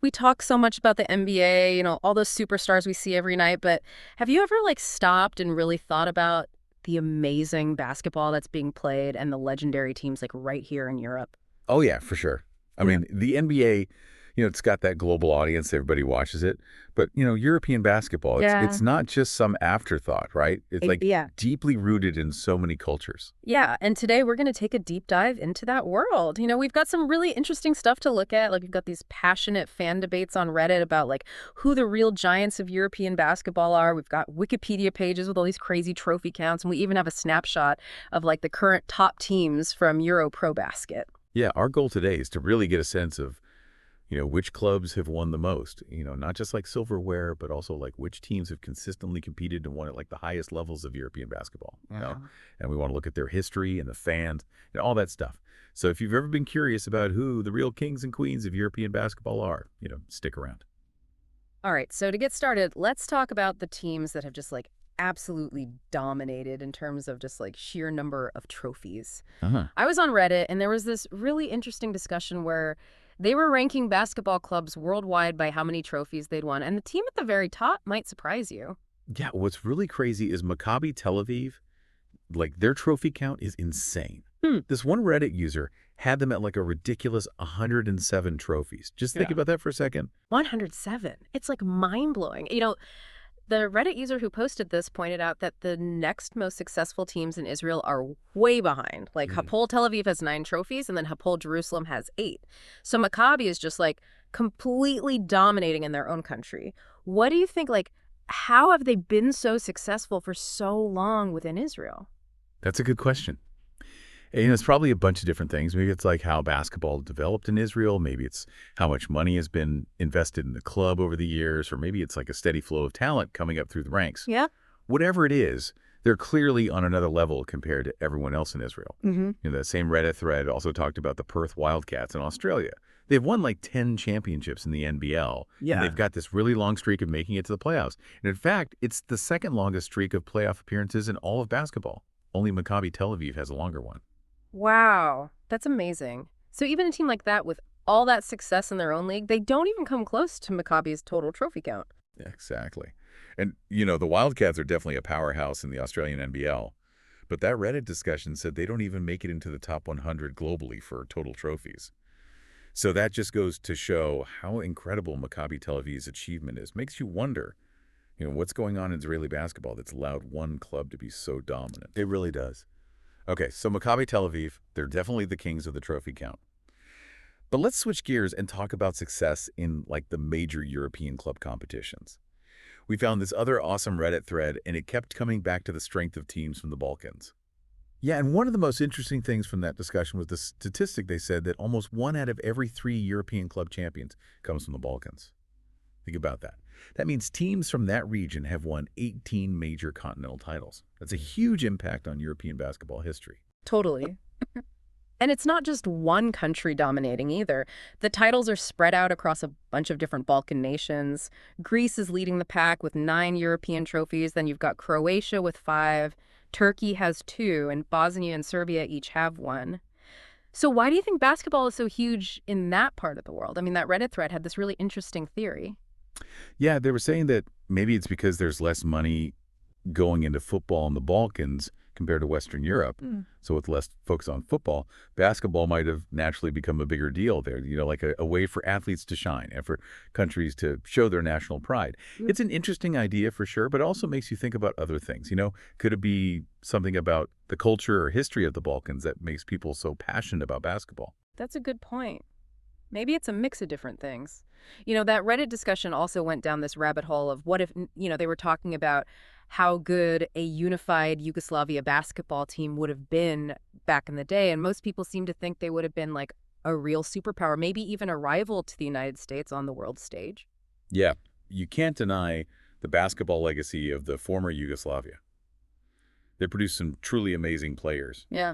We talk so much about the NBA, all those superstars we see every night, but have you ever stopped and really thought about the amazing basketball that's being played and the legendary teams right here in Europe? Oh yeah, for sure. I Yeah. mean, the NBA, it's got that global audience, everybody watches it. But, European basketball, it's Yeah. it's not just some afterthought, right? It's like Yeah. deeply rooted in so many cultures. Yeah, and today we're going to take a deep dive into that world. We've got some really interesting stuff to look at. We've got these passionate fan debates on Reddit about who the real giants of European basketball are. We've got Wikipedia pages with all these crazy trophy counts, and we even have a snapshot of the current top teams from Euro Pro Basket. Yeah, our goal today is to really get a sense of, which clubs have won the most, not just like silverware, but also like which teams have consistently competed and won at like the highest levels of European basketball. And we want to look at their history and the fans and all that stuff. So if you've ever been curious about who the real kings and queens of European basketball are, stick around. All right, so to get started, let's talk about the teams that have just absolutely dominated in terms of just sheer number of trophies. Uh-huh. I was on Reddit and there was this really interesting discussion where they were ranking basketball clubs worldwide by how many trophies they'd won, and the team at the very top might surprise you. Yeah, what's really crazy is Maccabi Tel Aviv, like their trophy count is insane. Hmm. This one Reddit user had them at like a ridiculous 107 trophies. Just think Yeah. about that for a second. 107. It's mind-blowing. The Reddit user who posted this pointed out that the next most successful teams in Israel are way behind. Mm. Hapoel Tel Aviv has 9 trophies, and then Hapoel Jerusalem has 8. So Maccabi is just completely dominating in their own country. What do you think, how have they been so successful for so long within Israel? That's a good question. And it's probably a bunch of different things. Maybe it's like how basketball developed in Israel. Maybe it's how much money has been invested in the club over the years, or maybe it's like a steady flow of talent coming up through the ranks. Yeah. Whatever it is, they're clearly on another level compared to everyone else in Israel. Mm-hmm. That same Reddit thread also talked about the Perth Wildcats in Australia. They've won like 10 championships in the NBL. Yeah. And they've got this really long streak of making it to the playoffs. And in fact, it's the second longest streak of playoff appearances in all of basketball. Only Maccabi Tel Aviv has a longer one. Wow, that's amazing. So even a team like that with all that success in their own league, they don't even come close to Maccabi's total trophy count. Exactly. And, the Wildcats are definitely a powerhouse in the Australian NBL. But that Reddit discussion said they don't even make it into the top 100 globally for total trophies. So that just goes to show how incredible Maccabi Tel Aviv's achievement is. Makes you wonder, what's going on in Israeli basketball that's allowed one club to be so dominant. It really does. Okay, so Maccabi Tel Aviv, they're definitely the kings of the trophy count. But let's switch gears and talk about success in like the major European club competitions. We found this other awesome Reddit thread, and it kept coming back to the strength of teams from the Balkans. Yeah, and one of the most interesting things from that discussion was the statistic they said that almost 1 out of every 3 European club champions comes from the Balkans. Think about that. That means teams from that region have won 18 major continental titles. That's a huge impact on European basketball history. Totally. And it's not just one country dominating either. The titles are spread out across a bunch of different Balkan nations. Greece is leading the pack with 9 European trophies. Then you've got Croatia with 5. Turkey has 2, and Bosnia and Serbia each have 1. So why do you think basketball is so huge in that part of the world? I mean, that Reddit thread had this really interesting theory. Yeah, they were saying that maybe it's because there's less money going into football in the Balkans compared to Western Europe. Mm. So with less focus on football, basketball might have naturally become a bigger deal there, like a way for athletes to shine and for countries to show their national pride. Mm. It's an interesting idea for sure, but it also makes you think about other things. Could it be something about the culture or history of the Balkans that makes people so passionate about basketball? That's a good point. Maybe it's a mix of different things. That Reddit discussion also went down this rabbit hole of what if, they were talking about how good a unified Yugoslavia basketball team would have been back in the day. And most people seem to think they would have been a real superpower, maybe even a rival to the United States on the world stage. Yeah, you can't deny the basketball legacy of the former Yugoslavia. They produced some truly amazing players. Yeah.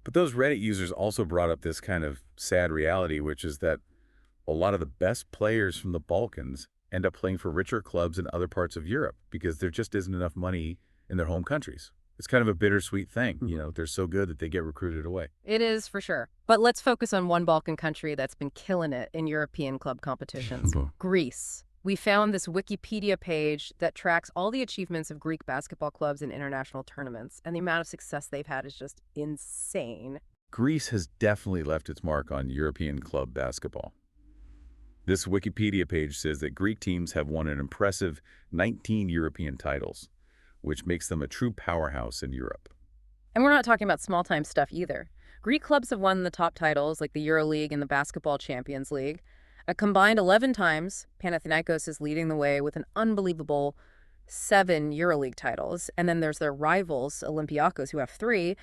But those Reddit users also brought up this kind of sad reality, which is that a lot of the best players from the Balkans end up playing for richer clubs in other parts of Europe because there just isn't enough money in their home countries. It's kind of a bittersweet thing. They're so good that they get recruited away. It is for sure. But let's focus on one Balkan country that's been killing it in European club competitions, Greece. We found this Wikipedia page that tracks all the achievements of Greek basketball clubs in international tournaments, and the amount of success they've had is just insane. Greece has definitely left its mark on European club basketball. This Wikipedia page says that Greek teams have won an impressive 19 European titles, which makes them a true powerhouse in Europe. And we're not talking about small-time stuff either. Greek clubs have won the top titles like the EuroLeague and the Basketball Champions League. A combined 11 times, Panathinaikos is leading the way with an unbelievable 7 EuroLeague titles. And then there's their rivals, Olympiacos, who have 3,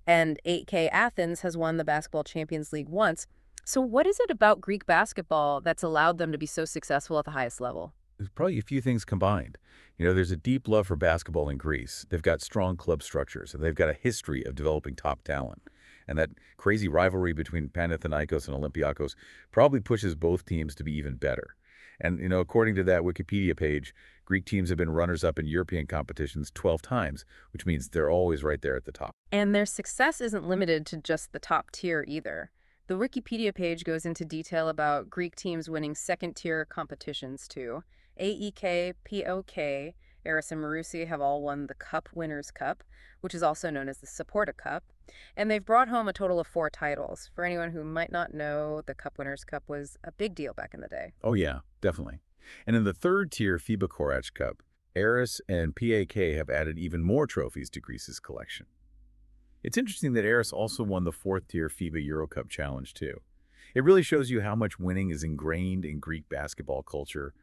and 8K Athens has won the Basketball Champions League once. So what is it about Greek basketball that's allowed them to be so successful at the highest level? There's probably a few things combined. There's a deep love for basketball in Greece. They've got strong club structures, and they've got a history of developing top talent. And that crazy rivalry between Panathinaikos and Olympiacos probably pushes both teams to be even better. And, according to that Wikipedia page, Greek teams have been runners-up in European competitions 12 times, which means they're always right there at the top. And their success isn't limited to just the top tier either. The Wikipedia page goes into detail about Greek teams winning second-tier competitions too. AEK, POK, Eris and Marousi have all won the Cup Winners' Cup, which is also known as the Saporta Cup, and they've brought home a total of 4 titles. For anyone who might not know, the Cup Winners' Cup was a big deal back in the day. Oh yeah, definitely. And in the third-tier FIBA Korac Cup, Eris and PAK have added even more trophies to Greece's collection. It's interesting that Eris also won the 4th-tier FIBA Eurocup Challenge too. It really shows you how much winning is ingrained in Greek basketball culture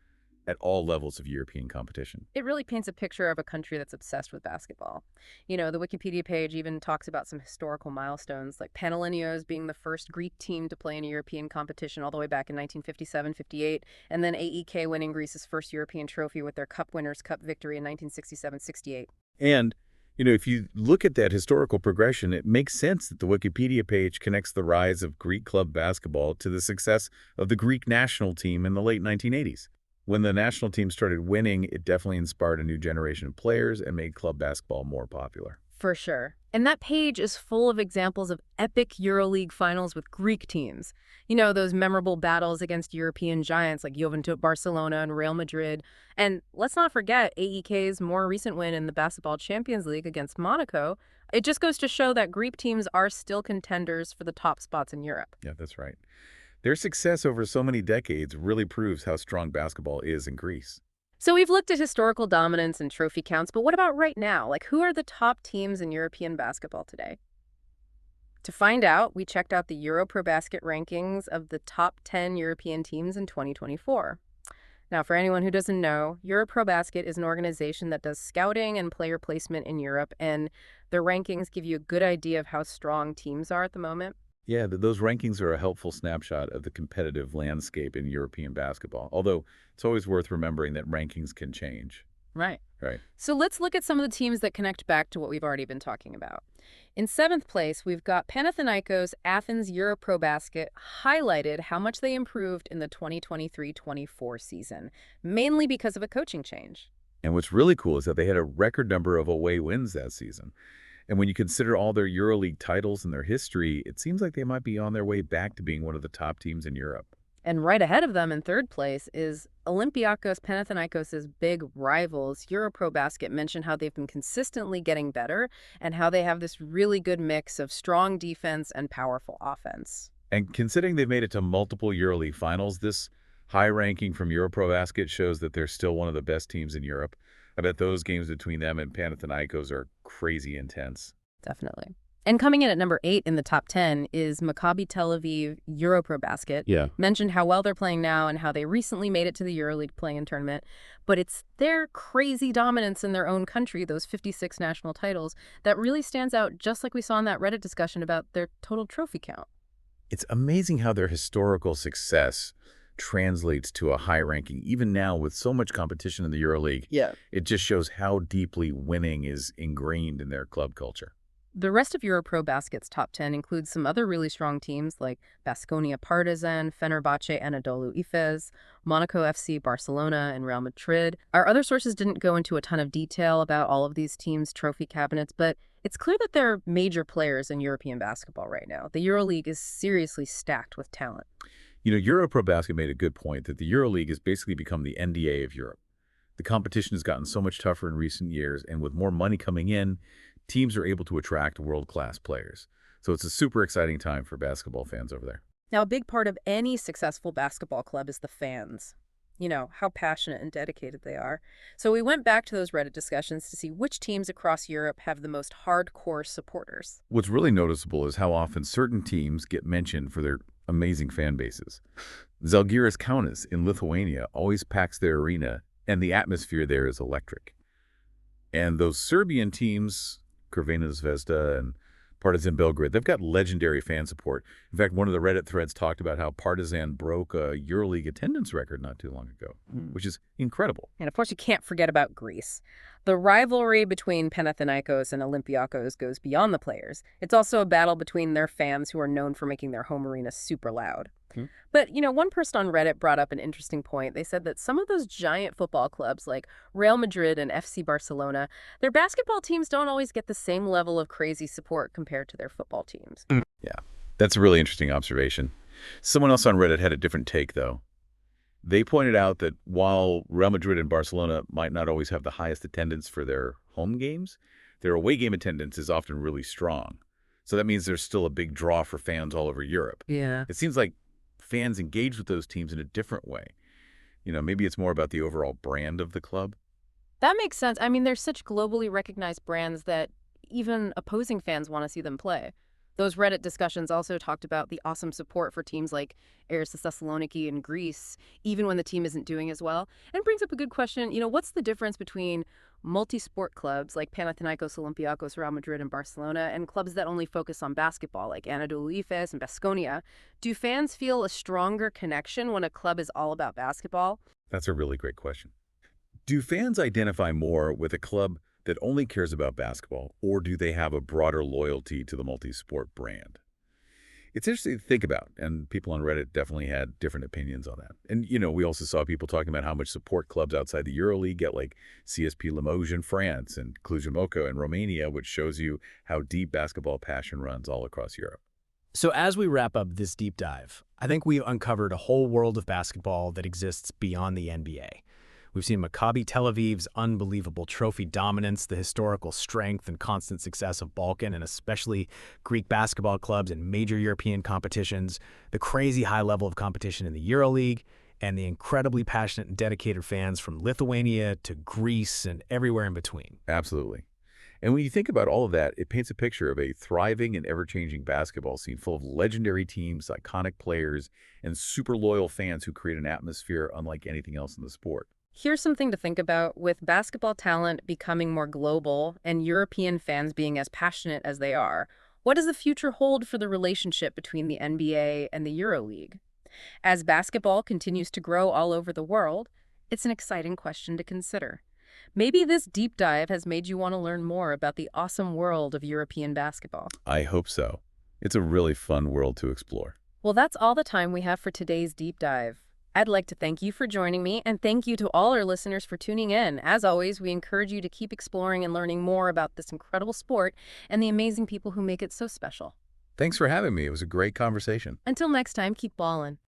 at all levels of European competition. It really paints a picture of a country that's obsessed with basketball. The Wikipedia page even talks about some historical milestones, like Panellinios being the first Greek team to play in a European competition all the way back in 1957-58, and then AEK winning Greece's first European trophy with their Cup Winners' Cup victory in 1967-68. And if you look at that historical progression, it makes sense that the Wikipedia page connects the rise of Greek club basketball to the success of the Greek national team in the late 1980s. When the national team started winning, it definitely inspired a new generation of players and made club basketball more popular. For sure. And that page is full of examples of epic EuroLeague finals with Greek teams. Those memorable battles against European giants like Juventus Barcelona and Real Madrid. And let's not forget AEK's more recent win in the Basketball Champions League against Monaco. It just goes to show that Greek teams are still contenders for the top spots in Europe. Yeah, that's right. Their success over so many decades really proves how strong basketball is in Greece. So we've looked at historical dominance and trophy counts, but what about right now? Like, who are the top teams in European basketball today? To find out, we checked out the EuroProBasket rankings of the top 10 European teams in 2024. Now, for anyone who doesn't know, EuroProBasket is an organization that does scouting and player placement in Europe, and their rankings give you a good idea of how strong teams are at the moment. Yeah, those rankings are a helpful snapshot of the competitive landscape in European basketball, although it's always worth remembering that rankings can change. Right. Right. So let's look at some of the teams that connect back to what we've already been talking about. In 7th place, we've got Panathinaikos Athens EuroProBasket highlighted how much they improved in the 2023-24 season, mainly because of a coaching change. And what's really cool is that they had a record number of away wins that season. And when you consider all their EuroLeague titles and their history, it seems like they might be on their way back to being one of the top teams in Europe. And right ahead of them in 3rd place is Olympiacos Panathinaikos' big rivals. EuroProBasket mentioned how they've been consistently getting better and how they have this really good mix of strong defense and powerful offense. And considering they've made it to multiple EuroLeague finals, this high ranking from EuroProBasket shows that they're still one of the best teams in Europe. I bet those games between them and Panathinaikos are crazy intense. Definitely. And coming in at number 8 in the top 10 is Maccabi Tel Aviv EuroProBasket. Yeah. Mentioned how well they're playing now and how they recently made it to the EuroLeague play-in tournament. But it's their crazy dominance in their own country, those 56 national titles, that really stands out, just like we saw in that Reddit discussion about their total trophy count. It's amazing how their historical success translates to a high ranking, even now with so much competition in the EuroLeague. Yeah. It just shows how deeply winning is ingrained in their club culture. The rest of Europro Basket's top 10 includes some other really strong teams like Baskonia Partizan, Fenerbahce Anadolu Efes, Monaco FC, Barcelona, and Real Madrid. Our other sources didn't go into a ton of detail about all of these teams' trophy cabinets, but it's clear that they're major players in European basketball right now. The EuroLeague is seriously stacked with talent. Europro Basket made a good point that the EuroLeague has basically become the NBA of Europe. The competition has gotten so much tougher in recent years, and with more money coming in, teams are able to attract world-class players. So it's a super exciting time for basketball fans over there. Now, a big part of any successful basketball club is the fans. How passionate and dedicated they are. So we went back to those Reddit discussions to see which teams across Europe have the most hardcore supporters. What's really noticeable is how often certain teams get mentioned for their amazing fan bases. Žalgiris Kaunas in Lithuania always packs their arena, and the atmosphere there is electric. And those Serbian teams, Crvena Zvezda and Partizan Belgrade, they've got legendary fan support. In fact, one of the Reddit threads talked about how Partizan broke a EuroLeague attendance record not too long ago, which is incredible. And of course, you can't forget about Greece. The rivalry between Panathinaikos and Olympiacos goes beyond the players. It's also a battle between their fans who are known for making their home arena super loud. But, one person on Reddit brought up an interesting point. They said that some of those giant football clubs like Real Madrid and FC Barcelona, their basketball teams don't always get the same level of crazy support compared to their football teams. Yeah, that's a really interesting observation. Someone else on Reddit had a different take, though. They pointed out that while Real Madrid and Barcelona might not always have the highest attendance for their home games, their away game attendance is often really strong. So that means there's still a big draw for fans all over Europe. Yeah. It seems like fans engage with those teams in a different way. Maybe it's more about the overall brand of the club. That makes sense. I mean, they're such globally recognized brands that even opposing fans want to see them play. Those Reddit discussions also talked about the awesome support for teams like Aris Thessaloniki in Greece, even when the team isn't doing as well. And brings up a good question, what's the difference between multi-sport clubs like Panathinaikos, Olympiacos, Real Madrid, and Barcelona, and clubs that only focus on basketball like Anadolu Efes and Baskonia? Do fans feel a stronger connection when a club is all about basketball? That's a really great question. Do fans identify more with a club that only cares about basketball, or do they have a broader loyalty to the multi-sport brand? It's interesting to think about, and people on Reddit definitely had different opinions on that. And, we also saw people talking about how much support clubs outside the EuroLeague get, like CSP Limoges in France and Cluj-Napoca in Romania, which shows you how deep basketball passion runs all across Europe. So as we wrap up this deep dive, I think we've uncovered a whole world of basketball that exists beyond the NBA. We've seen Maccabi Tel Aviv's unbelievable trophy dominance, the historical strength and constant success of Balkan and especially Greek basketball clubs in major European competitions, the crazy high level of competition in the EuroLeague, and the incredibly passionate and dedicated fans from Lithuania to Greece and everywhere in between. Absolutely. And when you think about all of that, it paints a picture of a thriving and ever-changing basketball scene full of legendary teams, iconic players, and super loyal fans who create an atmosphere unlike anything else in the sport. Here's something to think about. With basketball talent becoming more global and European fans being as passionate as they are, what does the future hold for the relationship between the NBA and the EuroLeague? As basketball continues to grow all over the world, it's an exciting question to consider. Maybe this deep dive has made you want to learn more about the awesome world of European basketball. I hope so. It's a really fun world to explore. Well, that's all the time we have for today's deep dive. I'd like to thank you for joining me, and thank you to all our listeners for tuning in. As always, we encourage you to keep exploring and learning more about this incredible sport and the amazing people who make it so special. Thanks for having me. It was a great conversation. Until next time, keep ballin'.